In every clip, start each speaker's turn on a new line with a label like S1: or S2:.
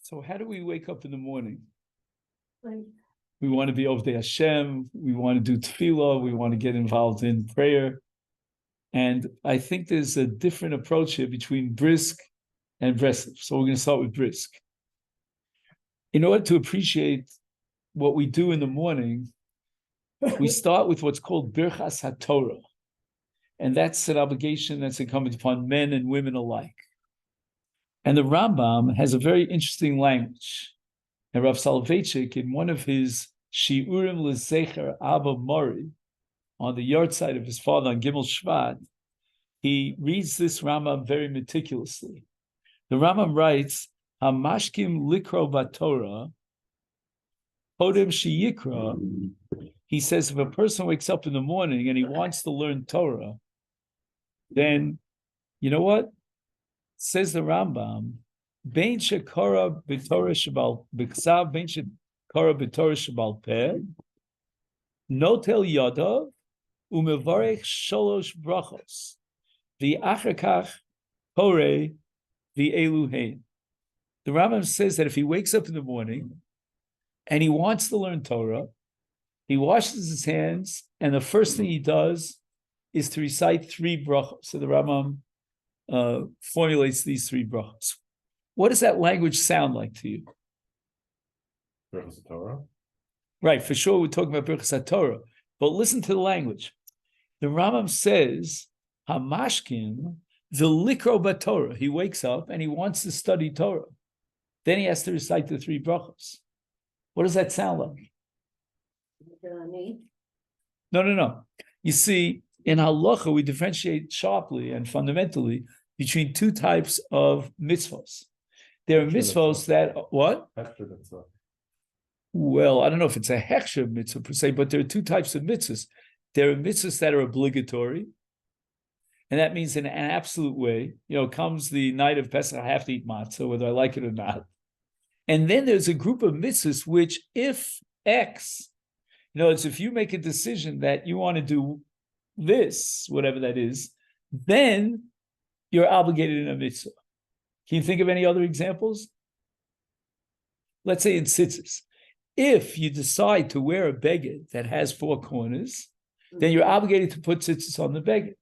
S1: So how do we wake up in the morning?
S2: Right.
S1: We want to be over the Hashem. We want to do tefillah. We want to get involved in prayer. And I think there's a different approach here between Brisk and Breslov. So we're going to start with Brisk. In order to appreciate what we do in the morning, we start with what's called Birchas HaTorah. And that's an obligation that's incumbent upon men and women alike. And the Rambam has a very interesting language. And Rav Soloveitchik, in one of his Shiurim L'Zecher Abba Mori, on the yahrzeit of his father on Gimel Shvat, he reads this Rambam very meticulously. The Rambam writes, Hamashkim likro batorah, podem sheyikra. He says, if a person wakes up in the morning and he wants to learn Torah, then, you know what? Says the Rambam, Bein shekara b'torah shabal b'ksav, bein shekara b'torah shabal peh, notel yadav, umevarech sholosh brachos, v'achar kach koreh v'elu hein. The Rambam says that if he wakes up in the morning and he wants to learn Torah, he washes his hands, and the first thing he does is to recite 3 brachos. So the Rambam formulates these 3 brachos. What does that language sound like to you?
S3: Birchas Torah.
S1: Right, for sure we're talking about Birchas Torah, but listen to the language. The Rambam says, Hamashkim v'likro b'Torah. He wakes up and he wants to study Torah. Then he has to recite the 3 brachos. What does that sound like? No. You see, in halacha, we differentiate sharply and fundamentally between 2 types of mitzvos. There are mitzvos that, what? Well, I don't know if it's a hechsher mitzvah per se, but there are 2 types of mitzvahs. There are mitzvahs that are obligatory, and that means in an absolute way, comes the night of Pesach, I have to eat matzah, whether I like it or not. And then there's a group of mitzvahs which, if X, it's if you make a decision that you want to do this, whatever that is, then you're obligated in a mitzvah. Can you think of any other examples? Let's say in tzitzis. If you decide to wear a beged that has 4 corners, then you're obligated to put tzitzis on the beged.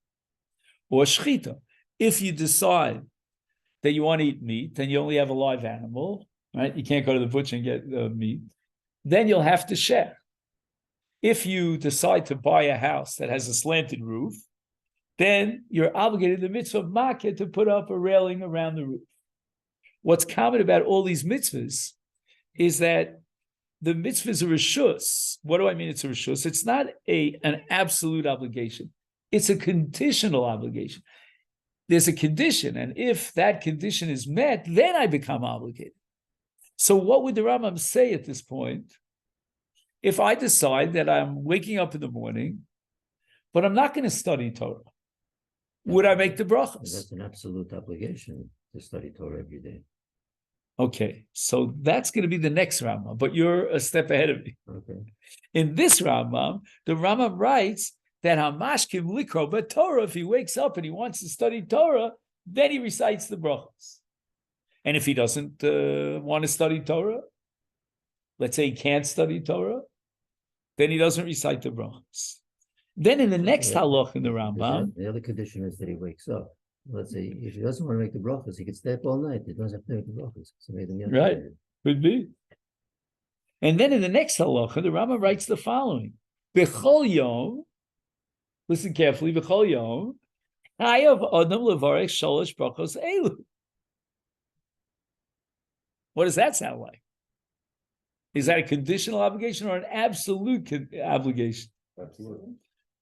S1: Or shchita. If you decide that you want to eat meat, then you only have a live animal, right? You can't go to the butcher and get meat. Then you'll have to share. If you decide to buy a house that has a slanted roof, then you're obligated the mitzvah of makeh to put up a railing around the roof. What's common about all these mitzvahs is that the mitzvahs are reshus. What do I mean it's a reshus? It's not an absolute obligation. It's a conditional obligation. There's a condition, and if that condition is met, then I become obligated. So what would the Rambam say at this point? If I decide that I'm waking up in the morning, but I'm not going to study Torah, would I make the brachos?
S4: That's an absolute obligation to study Torah every day.
S1: Okay, so that's going to be the next Rambam, but you're a step ahead of me.
S4: Okay.
S1: In this Rambam, the Rambam writes that Hamashkim likro b'Torah, if he wakes up and he wants to study Torah, then he recites the brachos. And if he doesn't want to study Torah, let's say he can't study Torah, then he doesn't recite the brachos. Then in the next halach in the Rambam,
S4: the other condition is that he wakes up. Let's say if he doesn't want to make the brachos, he can stay up all night. He doesn't have to make the brachos. So
S1: right, could be. And then in the next halacha, the Rambam writes the following: B'chol yom, listen carefully. B'chol yom, chayav adam levarech shalosh brachos elu. What does that sound like? Is that a conditional obligation or an absolute obligation?
S3: Absolutely.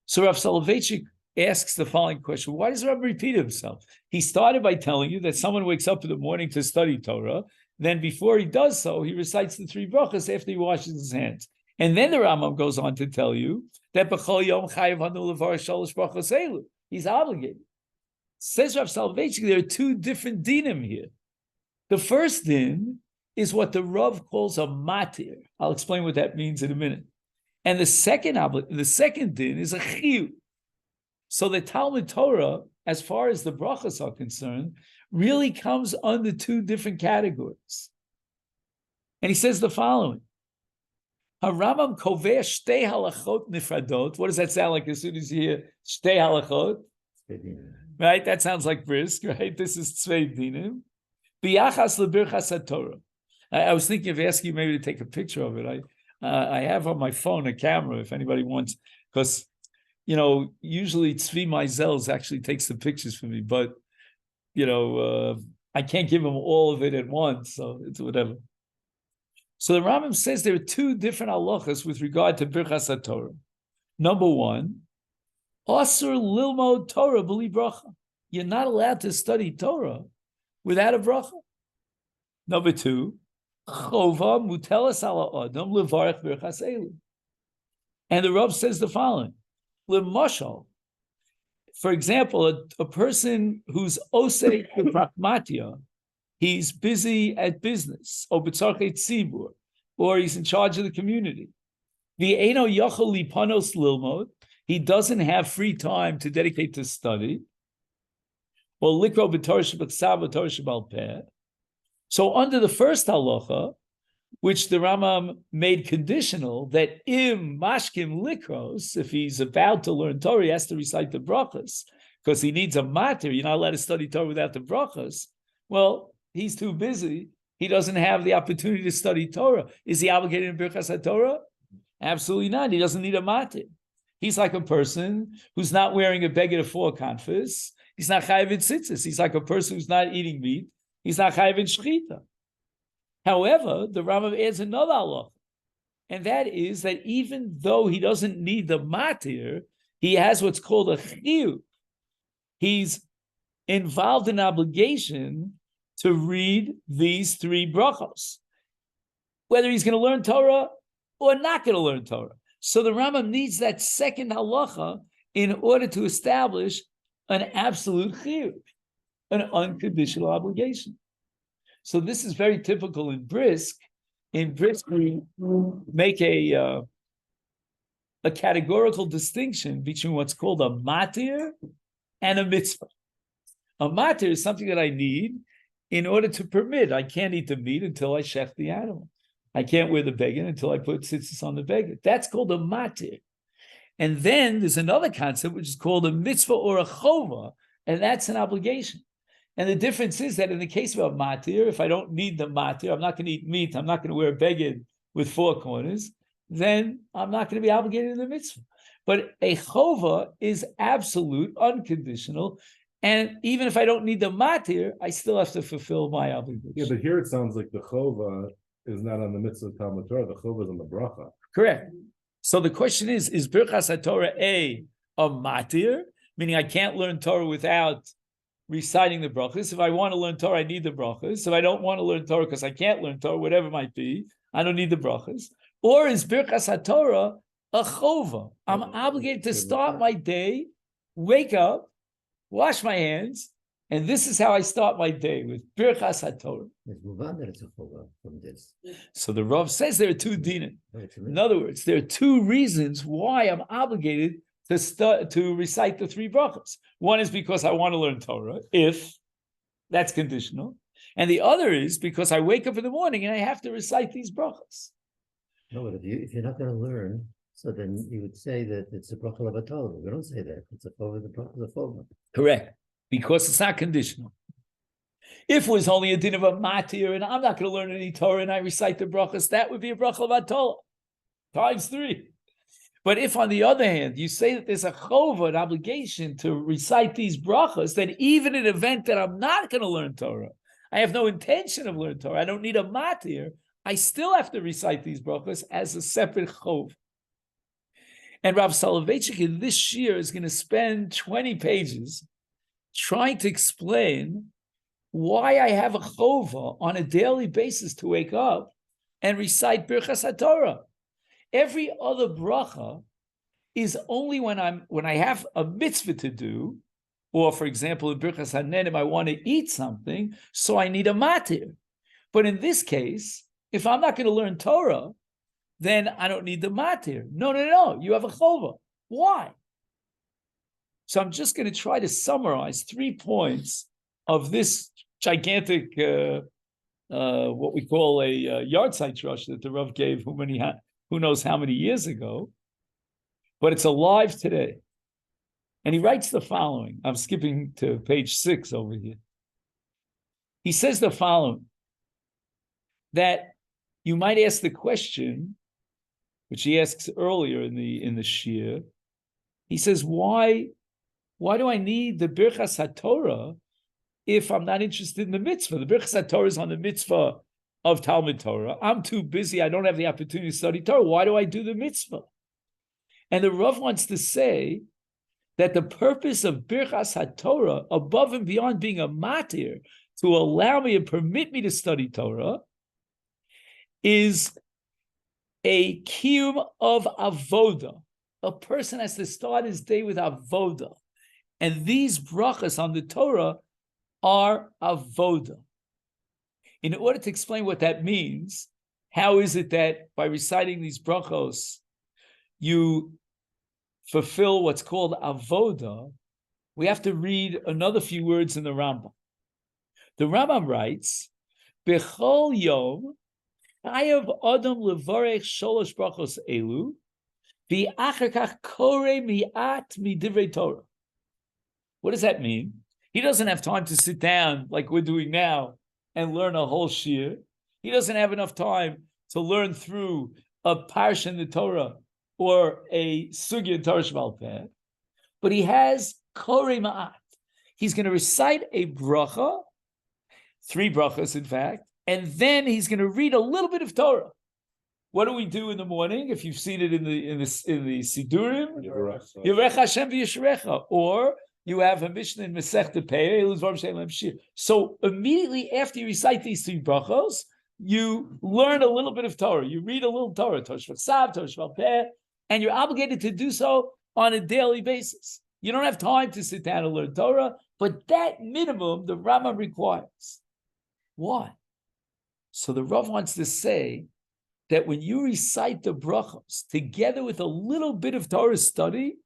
S1: So Rav Soloveitchik asks the following question: why does Rav repeat himself? He started by telling you that someone wakes up in the morning to study Torah. Then before he does so, he recites the 3 brachos after he washes his hands. And then the Rambam goes on to tell you that b'chol yom chayav hanu levarech shalosh brachos elu. He's obligated. Says Rav Soloveitchik, there are 2 different dinim here. The first din is what the Rav calls a matir. I'll explain what that means in a minute. And the second din is a chiyuv. So the Talmud Torah, as far as the brachos are concerned, really comes under 2 different categories. And he says the following. Haramam koveh shtei halachot nifradot. What does that sound like as soon as you hear shtei halachot? Right? That sounds like Brisk, right? This is tzvei dinim. Biyachas lebirchas haTorah. I was thinking of asking you maybe to take a picture of it. I have on my phone a camera if anybody wants, because usually Tzvi Meisels actually takes the pictures for me, but I can't give him all of it at once, so it's whatever. So the Rambam says there are two different halachas with regard to Birchas HaTorah. Number one, Asur lilmod Torah b'li bracha. You're not allowed to study Torah without a bracha. Number two, Chova mutelas ala adam levarech birchas elu. And the Rav says the following: L'mashal, for example, a person who's osei pragmatia, he's busy at business, or b'tzarchei tzibur, or he's in charge of the community. V'eino yachol lipanos lilmod, he doesn't have free time to dedicate to study. Or likro b'torah sheb'ksav v'torah sheb'al peh. So under the first halacha, which the Rambam made conditional, that im mashkim likros, if he's about to learn Torah, he has to recite the brachas, because he needs a matir. You're not allowed to study Torah without the brachas. Well, he's too busy. He doesn't have the opportunity to study Torah. Is he obligated in Birchas HaTorah? Absolutely not. He doesn't need a matir. He's like a person who's not wearing a beged of 4 kanfas. He's not chayav in tzitzis. He's like a person who's not eating meat. He's not chayav in shechita. However, the Rambam adds another halacha, and that is that even though he doesn't need the matir, he has what's called a chiyuv. He's involved in obligation to read these 3 brachos, whether he's going to learn Torah or not going to learn Torah. So the Rambam needs that second halacha in order to establish an absolute chiyuv, an unconditional obligation. So this is very typical in Brisk. In Brisk, we make a categorical distinction between what's called a matir and a mitzvah. A matir is something that I need in order to permit. I can't eat the meat until I shech the animal. I can't wear the beged until I put tzitzis on the beged. That's called a matir. And then there's another concept which is called a mitzvah or a chova, and that's an obligation. And the difference is that in the case of a matir, if I don't need the matir, I'm not going to eat meat, I'm not going to wear a beged with 4 corners, then I'm not going to be obligated in the mitzvah. But a chova is absolute, unconditional, and even if I don't need the matir, I still have to fulfill my obligation.
S3: Yeah, but here it sounds like the chova is not on the mitzvah of Talmud Torah, the chova is on the bracha.
S1: Correct. So the question is Birchas HaTorah a matir, meaning I can't learn Torah without reciting the brachas? If I want to learn Torah, I need the brachas. If I don't want to learn Torah because I can't learn Torah, whatever it might be, I don't need the brachas. Or is Birchas HaTorah a chova? I'm obligated to start my day, wake up, wash my hands, and this is how I start my day, with Birchas HaTorah.
S4: Let's move on that it's a chova from this.
S1: So the Rav says there are 2 dinim. In other words, there are 2 reasons why I'm obligated to recite the 3 brachas. One is because I want to learn Torah, if that's conditional. And the other is because I wake up in the morning and I have to recite these brachas.
S4: No, but if you're not going to learn, so then you would say that it's a bracha levatol. We don't say that. It's a chova, the bracha levatol.
S1: Correct. Because it's not conditional. If it was only a din of a matir and I'm not going to learn any Torah and I recite the brachas, that would be a bracha levatol times 3. But if, on the other hand, you say that there's a chova, an obligation to recite these brachas, then even in an event that I'm not going to learn Torah, I have no intention of learning Torah, I don't need a matir, I still have to recite these brachas as a separate chov. And Rav Soloveitchik in this year is going to spend 20 pages trying to explain why I have a chova on a daily basis to wake up and recite Birchas HaTorah. Every other bracha is only when I have a mitzvah to do, or for example, in Birchas HaNenim, I want to eat something, so I need a matir. But in this case, if I'm not going to learn Torah, then I don't need the matir. No, you have a chova. Why? So I'm just going to try to summarize 3 points of this gigantic what we call a yard site rush that the Rav gave who knows how many years ago, but it's alive today. And he writes the following. I'm skipping to page 6 over here. He says the following, that you might ask the question, which he asks earlier in the shir. He says, why do I need the Birchas HaTorah if I'm not interested in the mitzvah? The Birchas HaTorah is on the mitzvah of Talmud Torah. I'm too busy. I don't have the opportunity to study Torah. Why do I do the mitzvah? And the Rav wants to say that the purpose of Birchas HaTorah, above and beyond being a matir, to allow me and permit me to study Torah, is a kiyum of avoda. A person has to start his day with avoda. And these brachas on the Torah are avoda. In order to explain what that means, how is it that by reciting these brachos, you fulfill what's called avoda, we have to read another few words in the Rambam. The Rambam writes, Bechol yom, chayav adam levarech sholosh brachos elu, v'achar kach korei mi'at midivrei Torah. What does that mean? He doesn't have time to sit down like we're doing now and learn a whole shir. He doesn't have enough time to learn through a parsha in the Torah or a sugya in Torah Sheba'al Peh, but he has korei ma'at. He's going to recite a bracha, 3 brachas in fact, and then he's going to read a little bit of Torah. What do we do in the morning? If you've seen it in the Sidurim, Yirech Hashem v'Yisherecha, or you have a Mishnah in Masechta Pei. So immediately after you recite these 3 brachos, you learn a little bit of Torah. You read a little Torah, Torah Shvasav, Torah Sheba'al Peh, and you're obligated to do so on a daily basis. You don't have time to sit down and learn Torah, but that minimum the Rambam requires. Why? So the Rav wants to say that when you recite the brachos together with a little bit of Torah study,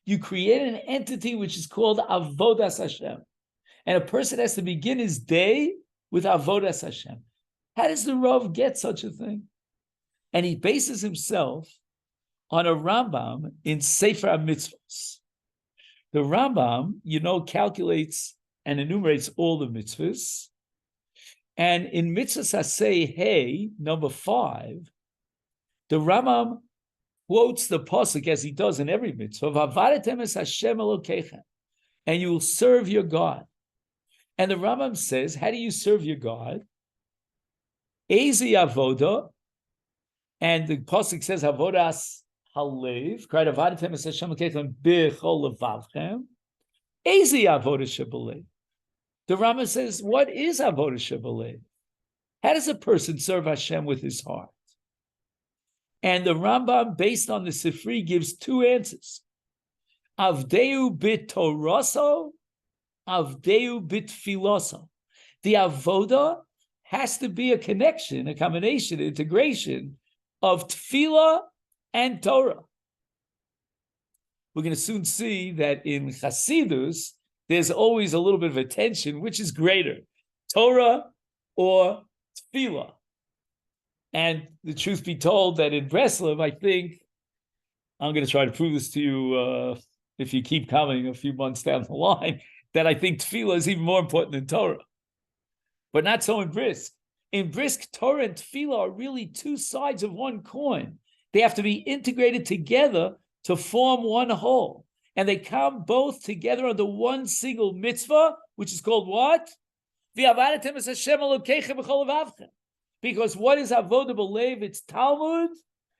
S1: you create an entity which is called Avodas Hashem. And a person has to begin his day with Avodas Hashem. How does the Rav get such a thing? And he bases himself on a Rambam in Sefer HaMitzvos. The Rambam, calculates and enumerates all the mitzvahs. And in Mitzvahs Hasei Hey, number 5, the Rambam quotes the pasuk as he does in every mitzvah, V'avadetem es Hashem Elokeichem, and you will serve your God. And the Rambam says, how do you serve your God? Ezi avoda, and the pasuk says avodas halev, cried V'avadetem es Hashem Elokeichem b'chol levavchem. Ezi avoda shebalev. The Rambam says, what is avoda shebalev? How does a person serve Hashem with his heart? And the Rambam, based on the Sifri, gives 2 answers. Avdeu bit toraso, avdeu bit filoso. The avoda has to be a connection, a combination, an integration of tefillah and Torah. We're going to soon see that in Chasidus, there's always a little bit of a tension. Which is greater, Torah or tefillah? And the truth be told, that in Breslov, I think, I'm going to try to prove this to you if you keep coming a few months down the line, that I think tefillah is even more important than Torah. But not so in Brisk. In Brisk, Torah and tefillah are really 2 sides of one coin. They have to be integrated together to form one whole. And they come both together under one single mitzvah, which is called what? V'avadetem es Hashem Elokeichem b'chol levavchem. Because what is avodah b'lev? It's Talmud,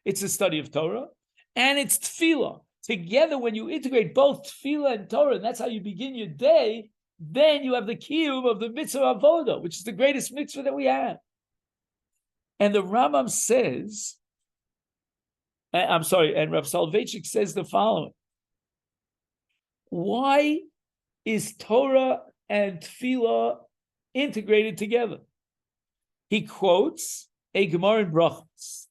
S1: it's the study of Torah, and it's tefillah. Together, when you integrate both tefillah and Torah, and that's how you begin your day, then you have the kiyum of the mitzvah avodah, which is the greatest mitzvah that we have. And the Rambam says, and Rav Soloveitchik says the following. Why is Torah and tefillah integrated together? He quotes a Gemara in Brachos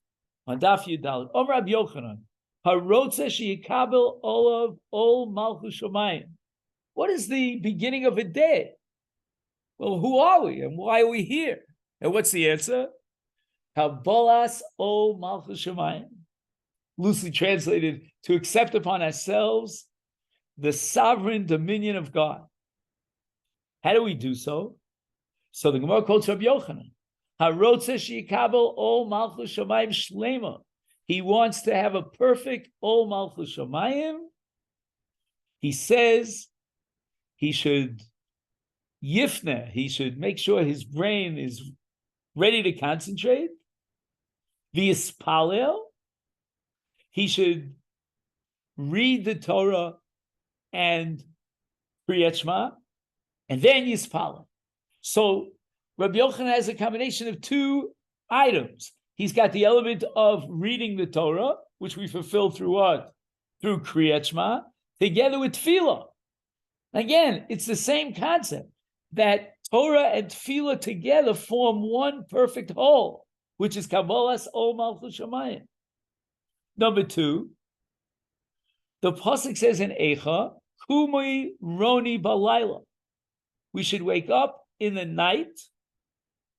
S1: on Daf Yudalid. Om Rab Yochanan, Harotze sheyikabel olav ol malchus shamayim. What is the beginning of a day? Well, who are we and why are we here? And what's the answer? Kabbalas O Malchus Shemayim. Loosely translated, to accept upon ourselves the sovereign dominion of God. How do we do so? So the Gemara quotes Rabbi Yochanan. Harotze she'ikabel Ol Malchus Shemayim shlema. He wants to have a perfect Ol Malchus Shemayim. He says he should yifne. He should make sure his brain is ready to concentrate. V'yispalel. He should read the Torah and Kriyat Shema, and then Yispalel. So Rabbi Yochanan has a combination of two items. He's got the element of reading the Torah, which we fulfill through what? Through Kriyat Shema, together with Tefillah. Again, it's the same concept, that Torah and Tefillah together form one perfect whole, which is Kabbalas O Malchus Shemayim. Number two, the pasuk says in Eicha, Kumui Roni Balayla. We should wake up in the night,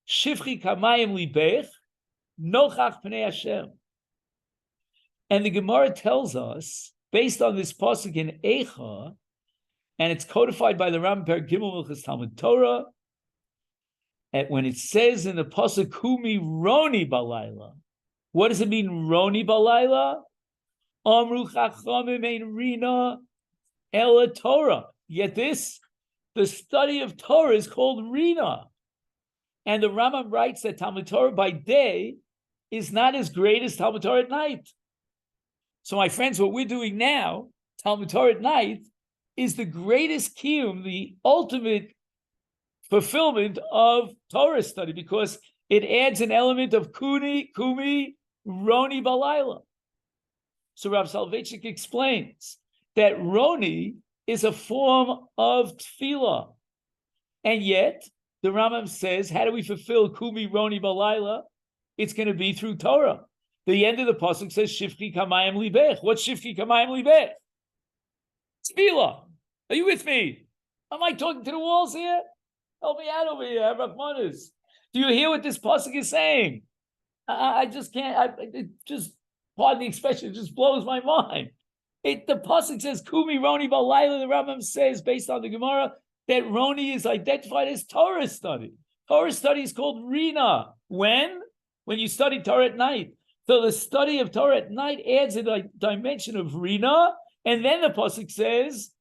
S1: Shifchi Kamayim Libech, Nochach Pnei Hashem. And the Gemara tells us, based on this pasuk in Eicha, and it's codified by the Rambam Per Gimel Milchas Talmud Torah, and when it says in the pasuk Kumi Roni Balayla, what does it mean, Roni Balayla? Amru Chachamim Ein Rina Ela Torah. Yet the study of Torah is called Rina. And the Rambam writes that Talmud Torah by day is not as great as Talmud Torah at night. So my friends, what we're doing now, Talmud Torah at night, is the greatest kiyum, the ultimate fulfillment of Torah study, because it adds an element of kumi, Roni Balayla. So Rav Soloveitchik explains that Roni is a form of tefillah. And yet, the Rambam says, how do we fulfill Kumi Roni Balayla? It's going to be through Torah. The end of the pasuk says, Shifchi Kamayim Libech. What's Shifchi Kamayim Libech? Tefillah. Are you with me? Am I talking to the walls here? Help me out over here, Rachmanis. Do you hear what this pasuk is saying? I just can't, it just, pardon the expression, it just blows my mind. The pasuk says, Kumi Roni Balayla. The Rambam says, based on the Gemara, that Roni is identified as Torah study. Torah study is called Rina. When you study Torah at night. So the study of Torah at night adds a dimension of Rina, and then the pasuk says,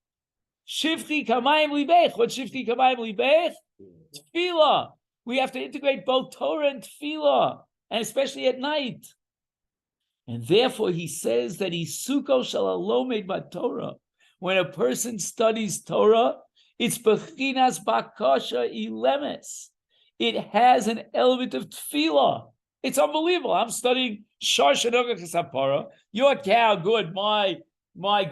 S1: Shifchi Kamayim Libech. What's Shifchi Kamayim Libech? Tefillah. We have to integrate both Torah and Tefillah, and especially at night. And therefore he says that Isuko Shalalomed Torah. When a person studies Torah, it's Bechinas Bakasha Ilemes. It has an element of Tefillah. It's unbelievable. I'm studying Shar Shanoga Chesapara. Your cow, good. My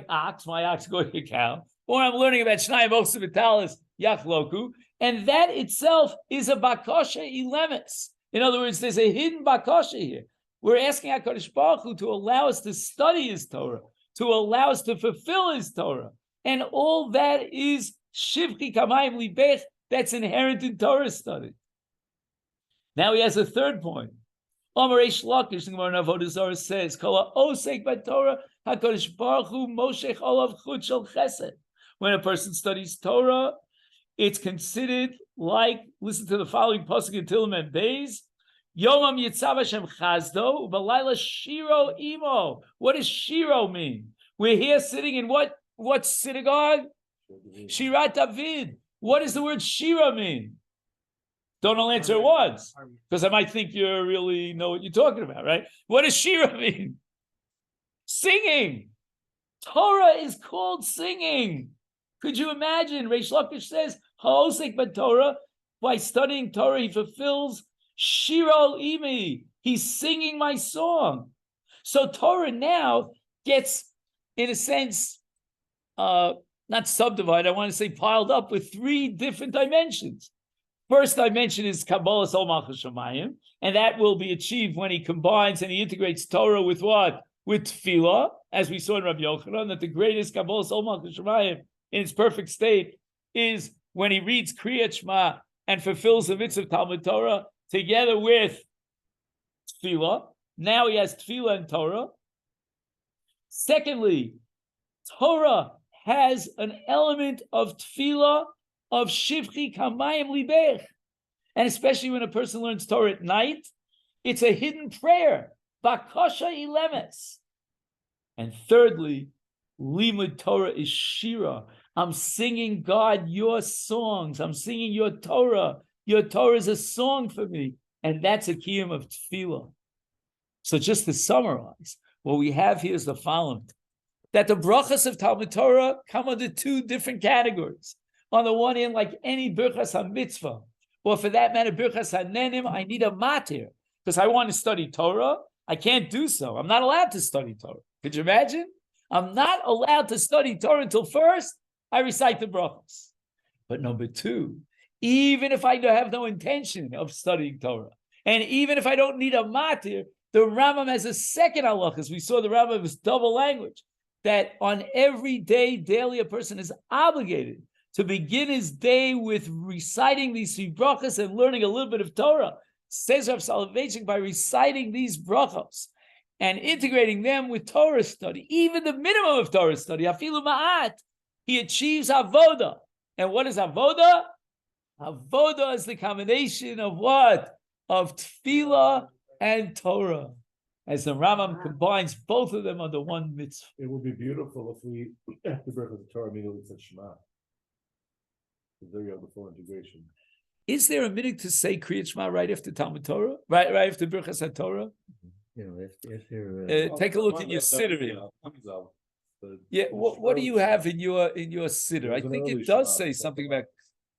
S1: ox, good, your cow. Or I'm learning about Shnai Mosa Vitalis Yachloku. And that itself is a Bakasha Ilemes. In other words, there's a hidden Bakasha here. We're asking HaKadosh Baruch Hu to allow us to study His Torah, to allow us to fulfill His Torah. And all that is Shivchi Kamayim Libech, that's inherent in Torah study. Now he has a third point. Amar Reish Lakish, the Gemara in Avodah Zarah says, Kol ha'osek b'Torah, HaKadosh Baruch Hu moshech olav chut shel chesed. When a person studies Torah, it's considered like, listen to the following pasuk in Tehillim and Beis, Yomam Yitzav Hashem Chazdo, Ubalayla Shiro Imo. What does Shiro mean? We're here sitting in what synagogue? Shirat David. What does the word Shira mean? Don't all answer at once, because I might think you really know what you're talking about, right? What does Shira mean? Singing. Torah is called singing. Could you imagine? Reish Lakish says, Ha'osek b'Torah, by studying Torah, he fulfills Shiro Imi. He's singing my song. So Torah now gets, in a sense, not subdivided, I want to say piled up with three different dimensions. First dimension is Kabbalas Ol Malchus Shemayim, and that will be achieved when he combines and he integrates Torah with what? With Tefillah, as we saw in Rabbi Yochanan, that the greatest Kabbalas Ol Malchus Shemayim in its perfect state is when he reads Kriyat Shema and fulfills the mitzvah of Talmud Torah, together with tefillah. Now he has tefillah and Torah. Secondly, Torah has an element of tefillah, of shivchi kamayim libech. And especially when a person learns Torah at night, it's a hidden prayer. Bakasha ilemes. And thirdly, limud Torah is shira. I'm singing, God, your songs. I'm singing your Torah. Your Torah is a song for me. And that's a kiyum of tefillah. So just to summarize, what we have here is the following. That the brachas of Talmud Torah come under two different categories. On the one hand, like any birchas ha-mitzvah, or for that matter, birchas ha-nenim, I need a matir. Because I want to study Torah, I can't do so. I'm not allowed to study Torah. Could you imagine? I'm not allowed to study Torah until first I recite the brachas. But number two, even if I have no intention of studying Torah, and even if I don't need a matir, the Rambam has a second halacha, as we saw the Rambam was double language, that on every day, daily, a person is obligated to begin his day with reciting these three brachas and learning a little bit of Torah. Says Rav Soloveitchik, by reciting these brachas and integrating them with Torah study, even the minimum of Torah study, afilu ma'at, he achieves avoda. And what is avoda? Avoda is the combination of what? Of tefillah and Torah. As the Rambam combines both of them under one mitzvah.
S3: It would be beautiful if we, after birth of the Torah, immediately said Shema. There you have the full integration.
S1: Is there a minute to say Kriyat Shema right after Talmud Torah? Right after Birchas HaTorah?
S4: You know, if you're
S1: Take a look in your siddur here. Yeah, what do you have in your siddur? I think it does say something about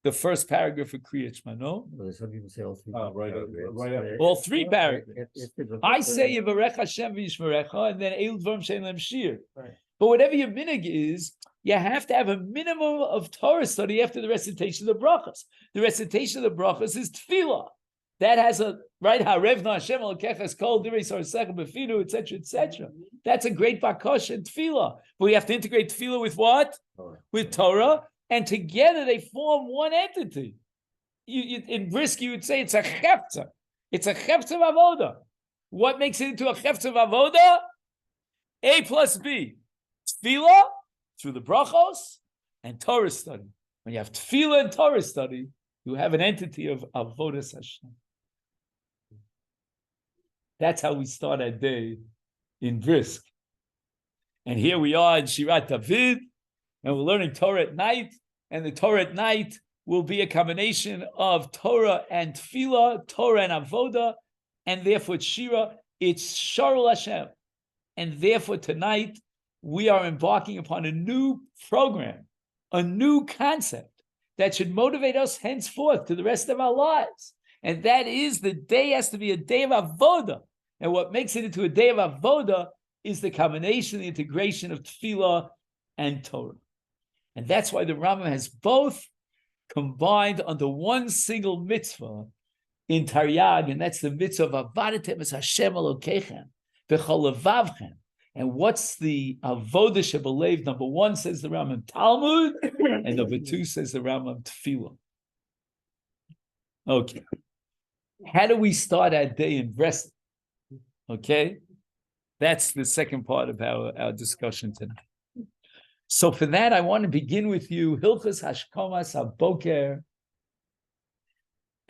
S1: the first paragraph of Kriyat Shema, no?
S4: well, some people say all three.
S3: Right
S4: paragraphs.
S1: All three paragraphs.
S4: If the
S1: I
S4: book-
S1: say Yivarech Hashem v'yishmerecha, and then Eil Dvarim Shein Lehem Shir.
S4: Right.
S1: But whatever your minhag is, you have to have a minimum of Torah study after the recitation of the brachas. The recitation of the brachas is tefillah. That has a right. Harevna Hashem Elokecha Kol Direi Sarsech Befinu, etc., etc. That's a great bakosha and tefillah. But we have to integrate tefillah with what? With Torah, and together they form one entity. In Brisk, you would say it's a chefza. It's a chefza of avoda. What makes it into a chefza of avoda? A plus B. Tefillah through the brachos and Torah study. When you have tefillah and Torah study, you have an entity of avodas Hashem. That's how we start our day in Brisk. And here we are in Shirat David, and we're learning Torah at night, and the Torah at night will be a combination of Torah and tefillah, Torah and avoda, and therefore it's Shira, it's Sharul Hashem. And therefore tonight, we are embarking upon a new program, a new concept that should motivate us henceforth to the rest of our lives. And that is the day has to be a day of avoda. And what makes it into a day of avoda is the combination, the integration of tefillah and Torah. And that's why the Rambam has both combined under one single mitzvah in Taryag, and that's the mitzvah of Avadatem es Hashem Elokechem v'chol levavchem. And what's the avoda shebalev? Number one says the Rambam Talmud, and number two says the Rambam Tefillah. Okay. How do we start our day in Breslov? Okay. That's the second part of our discussion tonight. So for that, I want to begin with you, Hilchos Hashkomas HaBoker.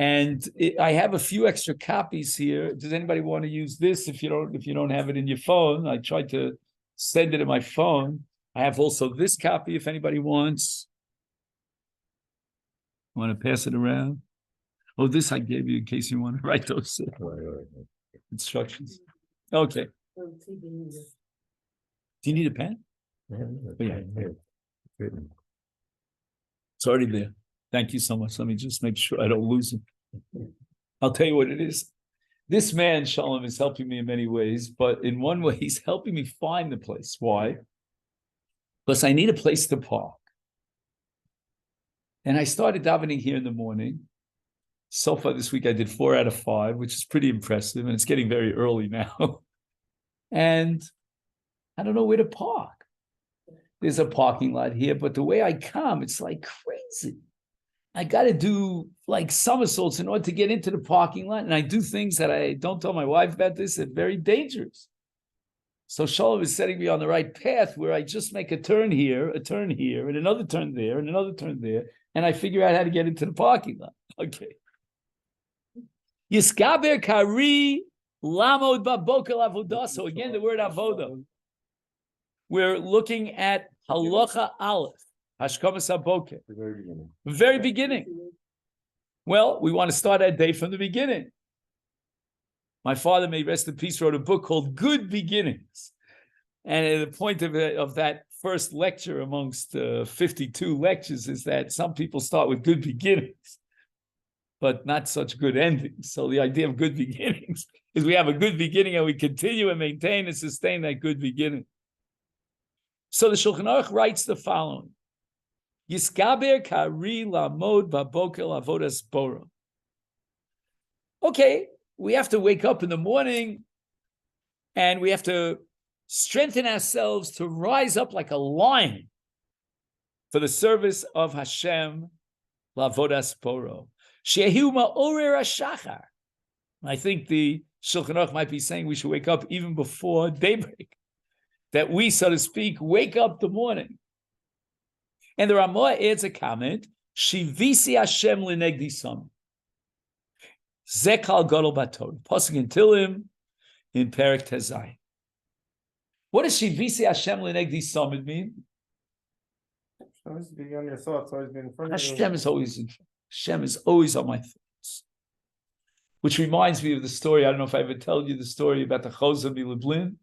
S1: And I have a few extra copies here. Does anybody want to use this? If you don't have it in your phone, I tried to send it in my phone. I have also this copy if anybody wants. Want to pass it around? Oh, this I gave you in case you want to write those instructions. Okay. Do you need a pen? Yeah. It's already there. Thank you so much. Let me just make sure I don't lose it. I'll tell you what it is. This man, Shalom, is helping me in many ways, but in one way, he's helping me find the place. Why? Because I need a place to park. And I started davening here in the morning. So far this week, I did 4 out of 5, which is pretty impressive, and it's getting very early now. And I don't know where to park. There's a parking lot here, but the way I come, it's like crazy. I got to do like somersaults in order to get into the parking lot. And I do things that I don't tell my wife about this. They're very dangerous. So Shalom is setting me on the right path where I just make a turn here, and another turn there, and another turn there. And I figure out how to get into the parking lot. Okay. Yiskaber kari lamod babokel avodah. So again, the word avodah. We're looking at halacha aleph, hashkamas haboker.
S3: The very beginning.
S1: Very beginning. Well, we want to start that day from the beginning. My father, may rest in peace, wrote a book called Good Beginnings. And the point of that first lecture amongst 52 lectures is that some people start with good beginnings, but not such good endings. So the idea of good beginnings is we have a good beginning and we continue and maintain and sustain that good beginning. So the Shulchan Aruch writes the following. Yiskaber kari lamod babokel avodas bora. Okay, we have to wake up in the morning and we have to strengthen ourselves to rise up like a lion for the service of Hashem, lavodas boro. Shehu ma'orer hashachar. I think the Shulchan Aruch might be saying we should wake up even before daybreak, that we, so to speak, wake up the morning. And the Ramah adds a comment, Shivisi Hashem l'negdi sam. Zekal gadol bator. Pasuk in Tilim in Perek Tezai. What does Shivisi Hashem l'negdi sam mean?
S3: Always be on your thoughts, always be in front of you.
S1: Hashem is always on my thoughts. Which reminds me of the story. I don't know if I ever told you the story about the Choser Milublin.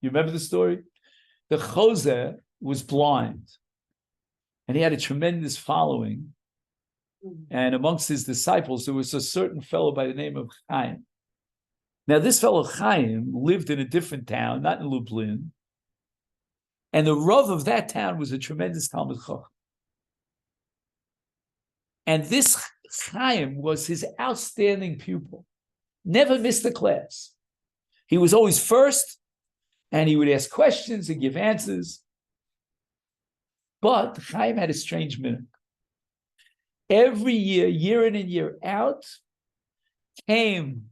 S1: You remember the story? The Choser was blind. And he had a tremendous following. And amongst his disciples, there was a certain fellow by the name of Chaim. Now, this fellow Chaim lived in a different town, not in Lublin. And the Rav of that town was a tremendous Talmid Chacham. And this Chaim was his outstanding pupil. Never missed a class. He was always first, and he would ask questions and give answers. But Chaim had a strange minhag. Every year, year in and year out, came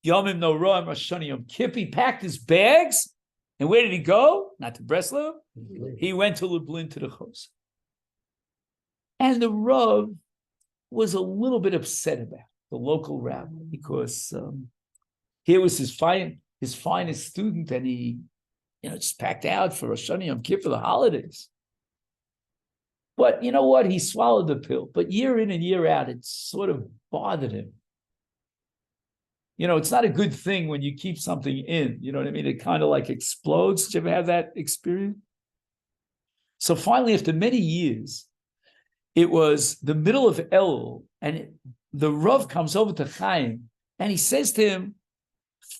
S1: Yomim Noraim Rosh Hashanah Yom Kippur. He packed his bags, and where did he go? Not to Breslov. He went to Lublin to the Chos. And the Rav was a little bit upset about it, the local rabbi, because here was his finest student, and he, just packed out for Rosh Hashanah Yom Kippur for the holidays. But you know what? He swallowed the pill. But year in and year out, it sort of bothered him. It's not a good thing when you keep something in. You know what I mean? It kind of like explodes. Did you ever have that experience? So finally, after many years, it was the middle of Elul, and the Rav comes over to Chaim, and he says to him,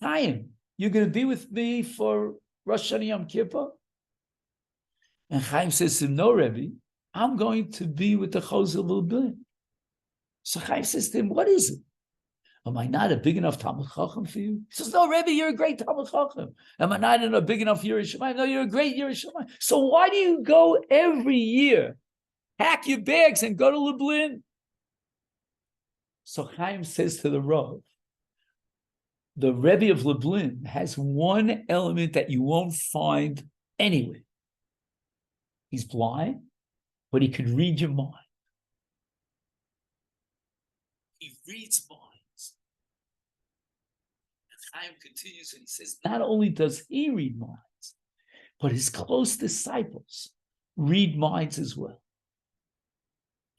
S1: Chaim, you're going to be with me for Rosh Hashanah Yom Kippur? And Chaim says to him, no, Rebbe, I'm going to be with the Choser Lublin. So Chaim says to him, what is it? Am I not a big enough Talmid Chacham for you? He says, no, Rebbe, you're a great Talmid Chacham. Am I not a big enough Yerei Shamayim? No, you're a great Yerei Shamayim. So why do you go every year, pack your bags and go to Lublin? So Chaim says to the Rav, the Rebbe of Lublin has one element that you won't find anywhere. He's blind, but he could read your mind. He reads minds. And Chaim continues and he says, not only does he read minds, but his close disciples read minds as well.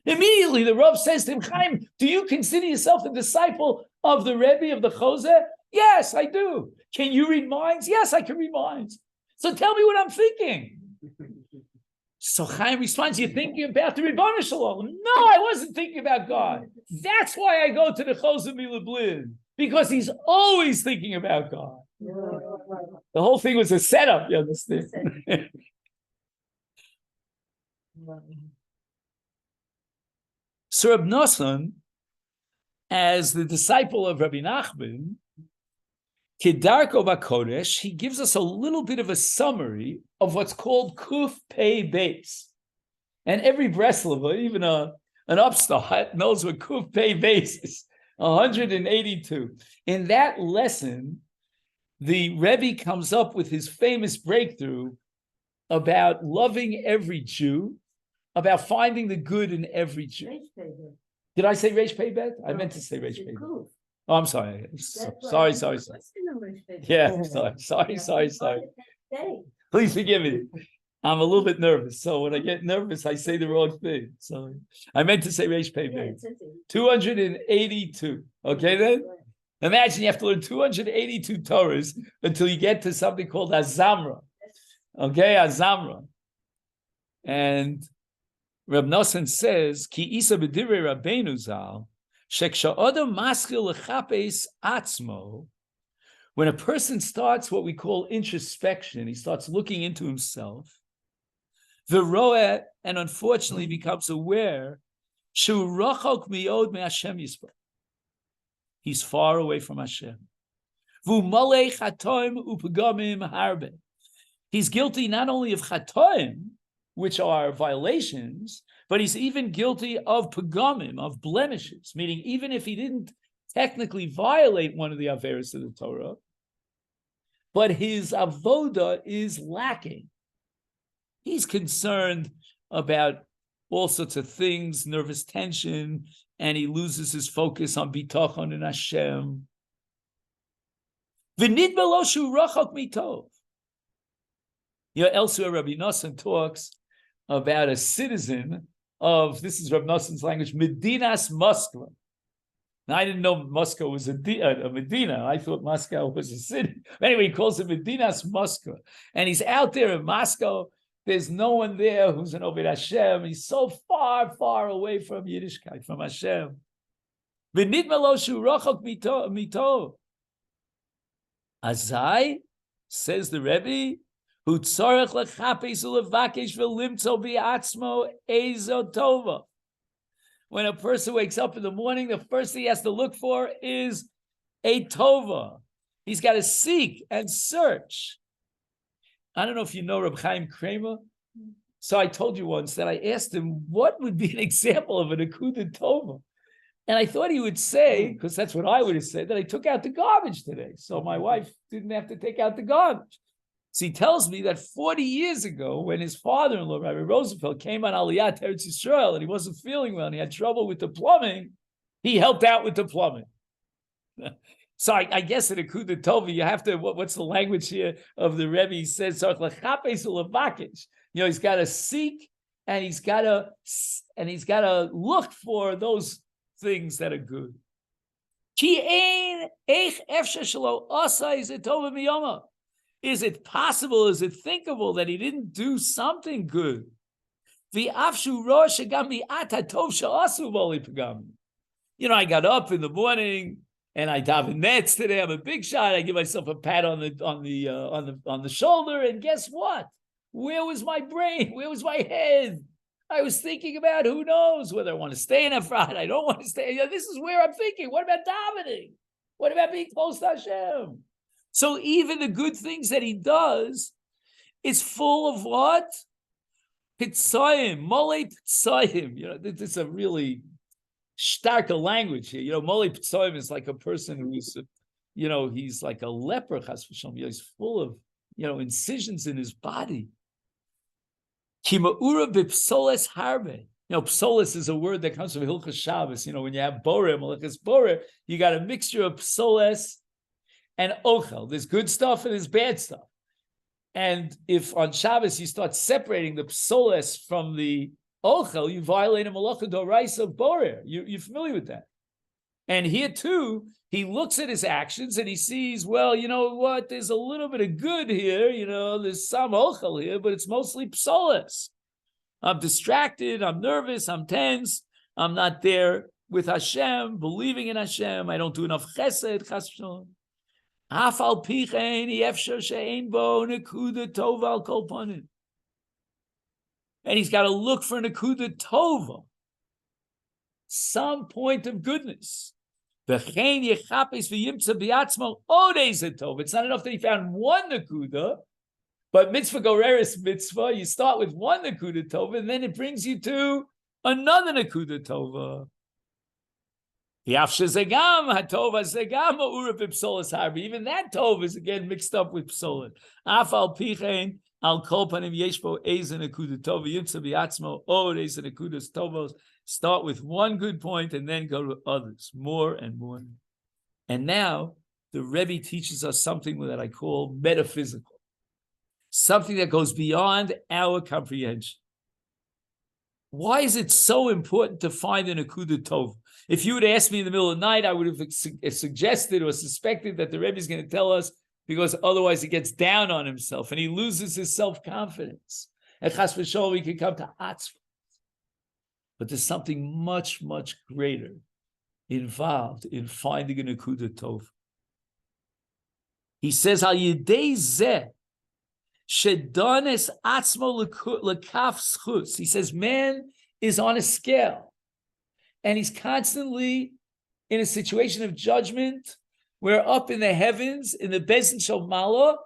S1: Immediately, the Rav says to him, Chaim, do you consider yourself a disciple of the Rebbe, of the Choser? Yes, I do. Can you read minds? Yes, I can read minds. So tell me what I'm thinking. So Chaim responds, you're thinking about the Ribono Shel Olam. No, I wasn't thinking about God. That's why I go to the Choser Milublin, because he's always thinking about God. The whole thing was a setup, you understand? So Reb Nosson, as the disciple of Rabbi Nachman, Kedarko Bakodesh, he gives us a little bit of a summary of what's called Kuf Pei Beis. And every Breslov, even a an upstart, knows what Kuf Pei Beis is. 182. In that lesson, the Rebbe comes up with his famous breakthrough about loving every Jew, about finding the good in every Jew. Did I say Reish Pei Bet? I meant to say Reish Pei Bet. Oh, I'm sorry. Sorry. Yeah, sorry. Please forgive me. I'm a little bit nervous. So when I get nervous, I say the wrong thing. So I meant to say Reish Pei Bet. 282. Okay then? Imagine you have to learn 282 Torahs until you get to something called Azamra. Okay, Azamra. And Reb Nosson says, Ki isa b'divrei Rabbeinu Zal, sheksha maskil lechapes atzmo, when a person starts what we call introspection, he starts looking into himself, v'roeh, and unfortunately becomes aware, shu rachok miyod me'Hashem yisparach. He's far away from Hashem. V'umalei chatoim u'pegamim harbe. He's guilty not only of chatoim, which are violations, but he's even guilty of pagamim, of blemishes, meaning even if he didn't technically violate one of the averos of the Torah, but his avoda is lacking. He's concerned about all sorts of things, nervous tension, and he loses his focus on bitachon and Hashem. V'nidba lo shu rachok mitov. Elsewhere, Rabbi Nosson talks about a citizen of, this is Rabbi Nosson's language, Medinas Moscow. Now, I didn't know Moscow was a Medina. I thought Moscow was a city. Anyway, he calls it Medinas Moscow. And he's out there in Moscow. There's no one there who's an Oved Hashem. He's so far, far away from Yiddishkeit, from Hashem. V'nidma lo shu rachok mito. Azai, says the Rebbe, when a person wakes up in the morning, the first thing he has to look for is a tova. He's got to seek and search. I don't know if you know Reb Chaim Kramer. So I told you once that I asked him what would be an example of an akudah tova. And I thought he would say, because that's what I would have said, that I took out the garbage today. So my wife didn't have to take out the garbage. So he tells me that 40 years ago, when his father-in-law, Rabbi Rosenfeld, came on Aliyah to Eretz Yisrael and he wasn't feeling well and he had trouble with the plumbing, he helped out with the plumbing. So I guess in Akudah Tova, you have to, what's the language here of the Rebbe? He says, he's got to seek and he's got to look for those things that are good. Is it possible, is it thinkable that he didn't do something good? You know, I got up in the morning and I daven nets today. I'm a big shot. I give myself a pat on the shoulder, and guess what? Where was my brain? Where was my head? I was thinking about who knows whether I want to stay in Efrat. I don't want to stay. This is where I'm thinking. What about davening? What about being close to Hashem? So even the good things that he does is full of what? Pitzayim, mole pitzayim. You know, this is a really stark language here. You know, mole pitzayim is like a person who's, you know, he's like a leper. Chas v'shalom. He's full of, you know, incisions in his body. Kima'ura b'psoles harbe. You know, psoles is a word that comes from Hilchas Shabbos. You know, when you have boreh, malachas boreh, you got a mixture of psoles and ochel. There's good stuff and there's bad stuff. And if on Shabbos you start separating the psoles from the ochel, you violate a malacha doraisa of borer. You're familiar with that. And here too, he looks at his actions and he sees, well, you know what? There's a little bit of good here. You know, there's some ochel here, but it's mostly psoles. I'm distracted. I'm nervous. I'm tense. I'm not there with Hashem, believing in Hashem. I don't do enough chesed, chas v'shalom. And he's got to look for Nakuda Tova, some point of goodness. It's not enough that he found one Nakuda, but mitzvah goreris mitzvah, you start with one Nakuda Tova, and then it brings you to another Nakuda Tova. Even that Tov is again mixed up with Psolit. Afal Pichein al kol panim yeshbo ezen Nakuda Tova yimtza biatzmo od ezen Nakudas Tovos. Start with one good point and then go to others, more and more. And now the Rebbe teaches us something that I call metaphysical, something that goes beyond our comprehension. Why is it so important to find an Nakuda Tov? If you would ask me in the middle of the night, I would have suggested or suspected that the Rebbe is going to tell us because otherwise he gets down on himself and he loses his self-confidence. And chas v'sholom, we can come to atzvah. But there's something much, much greater involved in finding a Nakuda Tov. He says, Al yidei zeh, shedones atzmo lekaf schus. He says, man is on a scale, and he's constantly in a situation of judgment where up in the heavens, in the Bezin Shel Mala,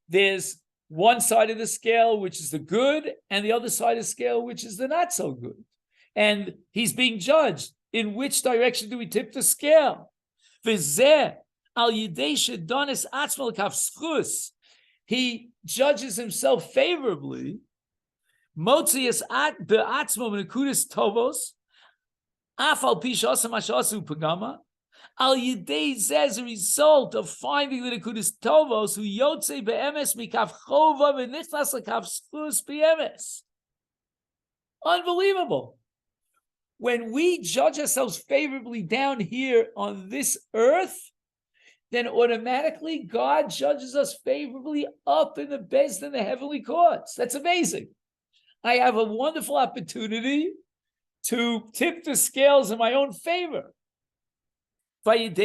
S1: there's one side of the scale, which is the good, and the other side of the scale, which is the not so good. And he's being judged. In which direction do we tip the scale? He judges himself favorably. Al Yidei Zeh, as a result of finding the Nekudas Tovos, who Yotze be'emes mikaf chova v'nichnas lekaf schus be'emes. Unbelievable. When we judge ourselves favorably down here on this earth, then automatically God judges us favorably up in the Beis Din, the heavenly courts. That's amazing. I have a wonderful opportunity to tip the scales in my own favor. Once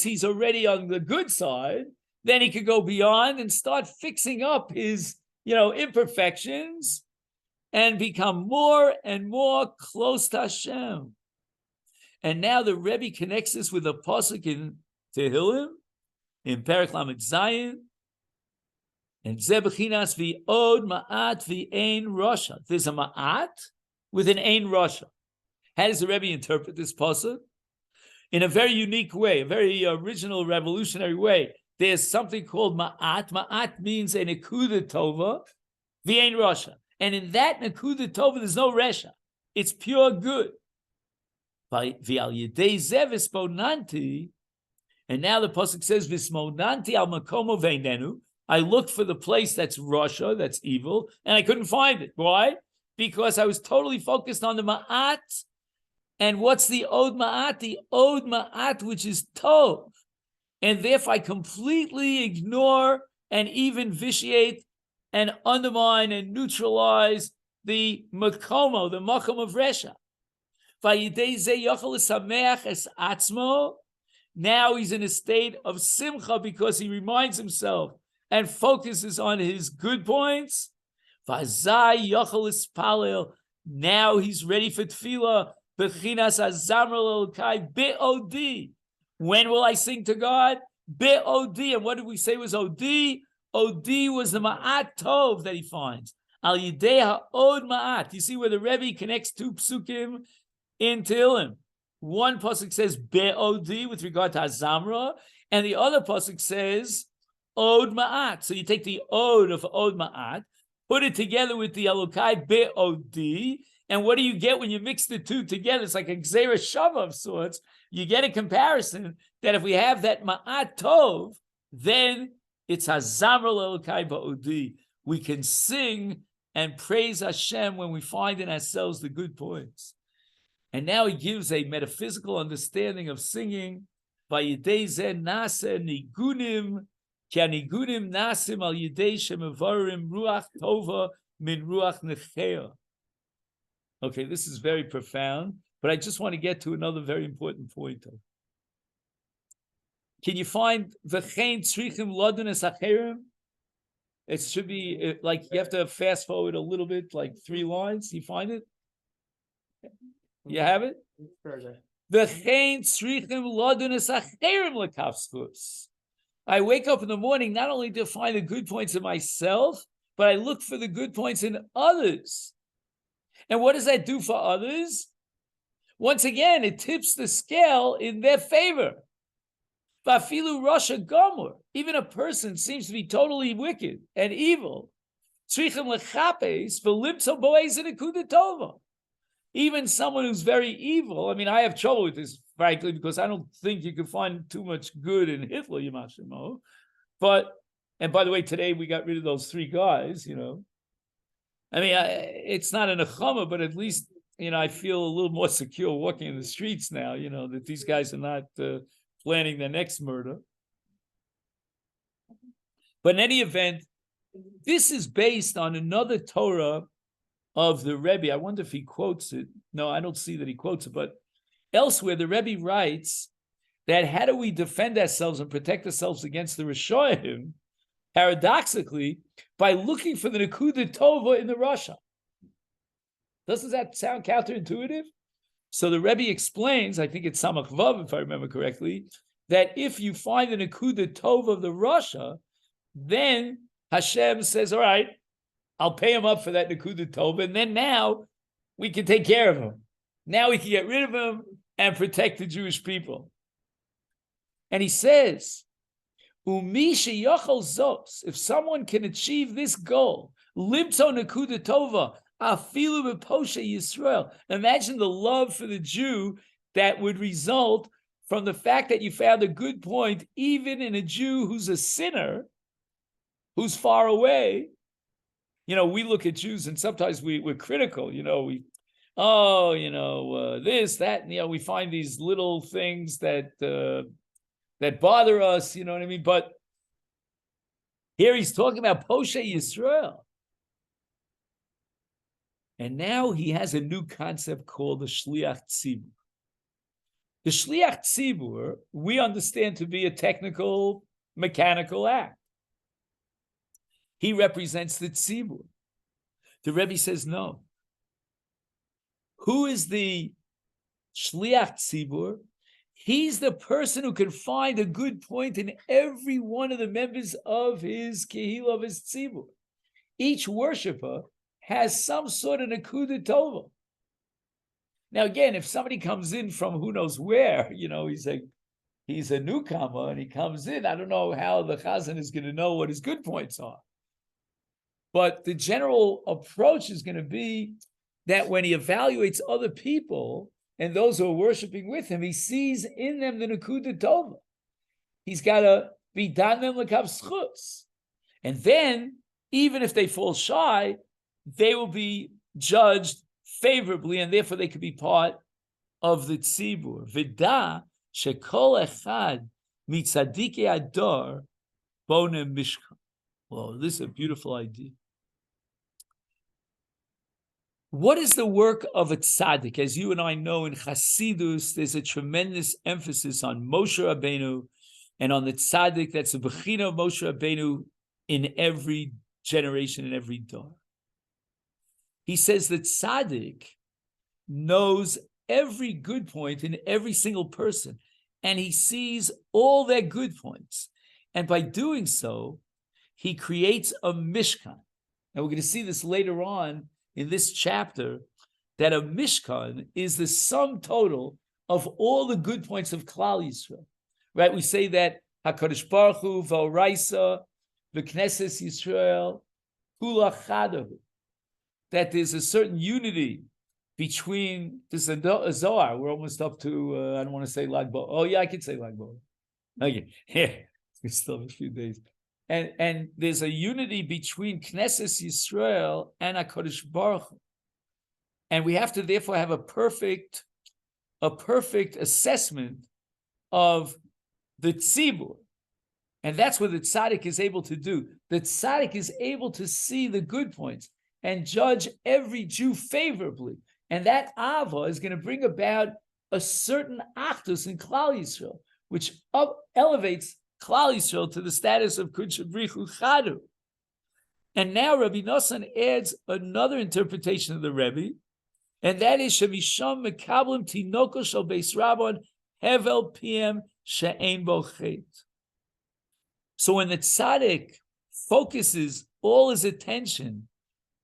S1: he's already on the good side, then he could go beyond and start fixing up his, imperfections and become more and more close to Hashem. And now the Rebbe connects this with a pasuk in Tehillim, in Perek Lamed Zayin, and Zeh Bechinas v'od ma'at v'ein rasha. There's a ma'at with an ein rasha. How does the Rebbe interpret this pasuk? In a very unique way, a very original, revolutionary way. There's something called ma'at. Ma'at means a nekuda tova, v'ein rasha. And in that nekuda tova, there's no resha. It's pure good. And now the pasuk says, "Vismonanti al makomo veinenu." I looked for the place that's rasha, that's evil, and I couldn't find it. Why? Because I was totally focused on the ma'at. And what's the od ma'at? The od ma'at, which is tov. And therefore I completely ignore and even vitiate and undermine and neutralize the makomo, the makom of resha. Now he's in a state of simcha because he reminds himself and focuses on his good points. Now he's ready for tefillah. When will I sing to God? Be'odi. And what did we say was Odi? Odi was the ma'at tov that he finds. Al yidei ha'od ma'at. You see where the Rebbe connects two psukim in Tehillim. One pasuk says Be'odi with regard to Hazamra, and the other pasuk says Od ma'at. So you take the Od of Od ma'at, put it together with the Elokai Be'odi, and what do you get when you mix the two together? It's like a Gzeira Shava of sorts. You get a comparison that if we have that Ma'at Tov, then it's Hazamra Elokai Ba'odi. We can sing and praise Hashem when we find in ourselves the good points. And now he gives a metaphysical understanding of singing. Vayidei zeh nase nigunim, ki anigunim nasim al yidei shemevarim ruach tova min ruach nefeya. Okay, this is very profound, but I just want to get to another very important point. Can you find v'chein tzrichim lodunes acherim? It should be like you have to fast forward a little bit, like 3 lines. You find it? You have it? V'chein tzrichim lodunes acherim lekaf schus. I wake up in the morning not only to find the good points in myself, but I look for the good points in others. And what does that do for others? Once again, it tips the scale in their favor. Vafilu Rasha Gomor, even a person seems to be totally wicked and evil. Even someone who's very evil. I mean, I have trouble with this, frankly, because I don't think you can find too much good in Hitler, Yamashimo. But, and by the way, today we got rid of those 3 guys, I mean, it's not an achama, but at least, I feel a little more secure walking in the streets now, that these guys are not planning their next murder. But in any event, this is based on another Torah of the Rebbe. I wonder if he quotes it. No, I don't see that he quotes it, but elsewhere the Rebbe writes that how do we defend ourselves and protect ourselves against the Rishonim? Paradoxically, by looking for the Nekuda Tova in the Rasha. Doesn't that sound counterintuitive? So the Rebbe explains, I think it's Samach Vav, if I remember correctly, that if you find the Nekuda Tova of the Rasha, then Hashem says, all right, I'll pay him up for that Nekuda Tova, and then now we can take care of him. Now we can get rid of him and protect the Jewish people. And he says, if someone can achieve this goal, limto nekuda tova, afilu b'poshe Yisrael. Imagine the love for the Jew that would result from the fact that you found a good point, even in a Jew who's a sinner, who's far away. We look at Jews and sometimes we're critical. This, that, and, we find these little things that bother us, you know what I mean? But here he's talking about Poshe Yisrael. And now he has a new concept called the Shliach Tzibur. The Shliach Tzibur, we understand to be a technical, mechanical act. He represents the Tzibur. The Rebbe says no. Who is the Shliach Tzibur? He's the person who can find a good point in every one of the members of his Kehillah, of his Tzibur. Each worshiper has some sort of Nekuda Tova. Now, again, if somebody comes in from who knows where, he's a newcomer and he comes in, I don't know how the Chazan is going to know what his good points are. But the general approach is going to be that when he evaluates other people, and those who are worshiping with him, he sees in them the Nekuda Tova. He's got to be danem l'kav schutz. And then, even if they fall shy, they will be judged favorably, and therefore they could be part of the tzibur. V'da shekol echad mitzadikei ador bonem mishkan. Well, this is a beautiful idea. What is the work of a tzaddik? As you and I know, in Hasidus, there's a tremendous emphasis on Moshe Rabbeinu and on the tzaddik that's a bechina of Moshe Rabbeinu in every generation, in every dor. He says that tzaddik knows every good point in every single person, and he sees all their good points. And by doing so, he creates a mishkan. And we're going to see this later on in this chapter, that a mishkan is the sum total of all the good points of Klal Yisrael. Right? We say that HaKadosh Baruch Hu v'oraisa v'knesses Yisrael kula chadahu, that there's a certain unity between this and Zohar. We're almost up to, I don't want to say Lag Bo. Oh yeah, I can say Lag Bo. Okay, yeah, we still have a few days. And there's a unity between Knesset Yisrael and HaKadosh Baruch Hu. And we have to therefore have a perfect assessment of the tzibur. And that's what the tzaddik is able to do. The tzaddik is able to see the good points and judge every Jew favorably. And that ava is going to bring about a certain achdus in Klal Yisrael, which elevates Klal Yisrael to the status of Kudsha Brichu Chadu. And now Rabbi Nosson adds another interpretation of the Rebbe, and that is Shemisham Mekablim Tinoko Shal Beis Rabban Hevel PM She'ein Bo Chet. So when the tzaddik focuses all his attention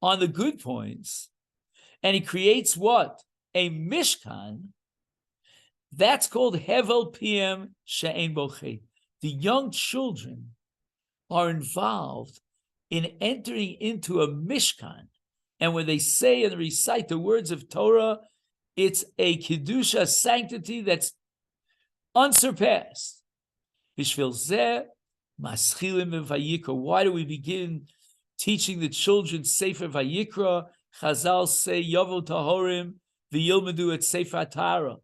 S1: on the good points, and he creates what? A Mishkan. That's called Hevel PM She'ein Bo Chet. The young children are involved in entering into a Mishkan. And when they say and recite the words of Torah, it's a Kedusha sanctity that's unsurpassed. Bishvil zeh maschilim vayikra. Why do we begin teaching the children Sefer Vayikra? Chazal say Yovel Tahorim v'yilmedu et Sefer Tara.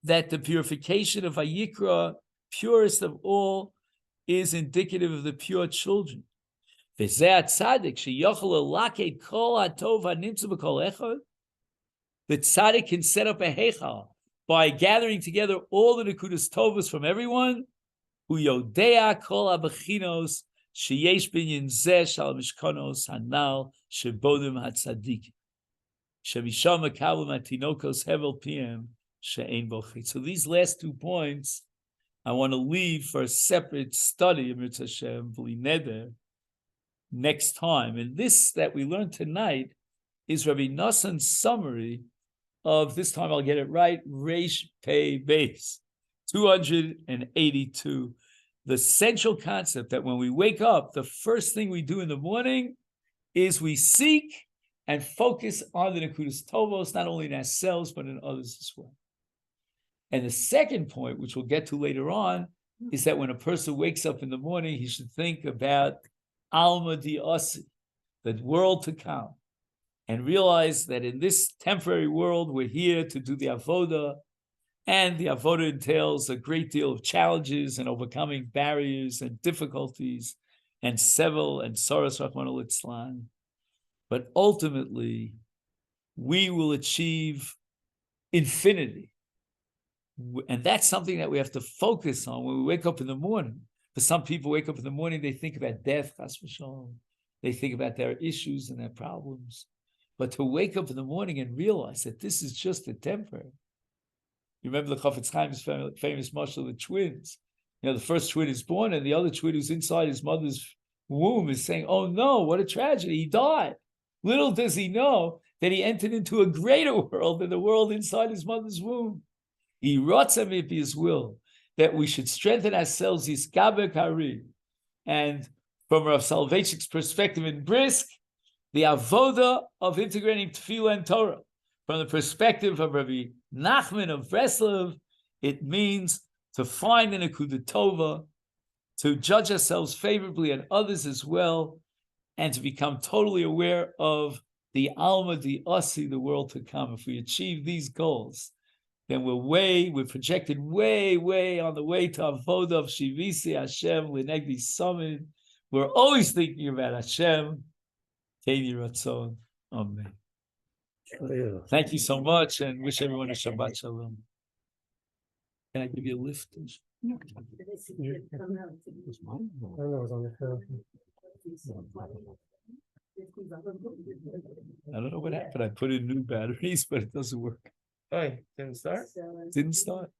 S1: That the purification of Vayikra, purest of all, is indicative of the pure children. V'zeh tzaddik sheyochel laked kol hatov hanimtzu b'kol echad. The tzaddik can set up a heichal by gathering together all the nekudas tovas from everyone. Hu yodea kol habechinos sheyesh binyan zeh shal mishkanos hanal shebodim hatzadik shemisham mekabel matinokos hevel pm she'ein bo chet. So these last 2 points I want to leave for a separate study of Mitzvah Hashem B'li Neder next time. And this that we learned tonight is Rabbi Nassan's summary of, this time I'll get it right, Reish Pei Beis, 282. The central concept that when we wake up, the first thing we do in the morning is we seek and focus on the Nekudas Tovos, not only in ourselves, but in others as well. And the second point, which we'll get to later on, is that when a person wakes up in the morning, he should think about Alma Di Asi, the world to come, and realize that in this temporary world, we're here to do the avoda, and the avoda entails a great deal of challenges and overcoming barriers and difficulties and sevel and soros Rahman al-Islam. But ultimately, we will achieve infinity. And that's something that we have to focus on when we wake up in the morning. For some people, wake up in the morning, they think about death, chas v'shalom. They think about their issues and their problems. But to wake up in the morning and realize that this is just a temporary. You remember the Chafetz Chaim's famous mashal, the twins. You know, the first twin is born, and the other twin who's inside his mother's womb is saying, "Oh no, what a tragedy! He died." Little does he know that he entered into a greater world than the world inside his mother's womb. He wrote him if his will that we should strengthen ourselves, Yiskaber Kari. And from Rav Soloveitchik's perspective in Brisk, the avoda of integrating tefillah and Torah. From the perspective of Rabbi Nachman of Breslov, it means to find an Nekuda Tova, to judge ourselves favorably and others as well, and to become totally aware of the Alma Di Asi, the world to come. If we achieve these goals, then we're projected way on the way to Avoda of Shivisi Hashem L'negdi Summit. We're always thinking about Hashem. Keini Ratzon. Amen. Thank you so much, and wish everyone a Shabbat Shalom. Can I give you a lift?
S3: I don't know, it was on the phone.
S1: I don't know what happened. I put in new batteries, but it doesn't work.
S3: Oh, didn't start?
S1: Didn't start.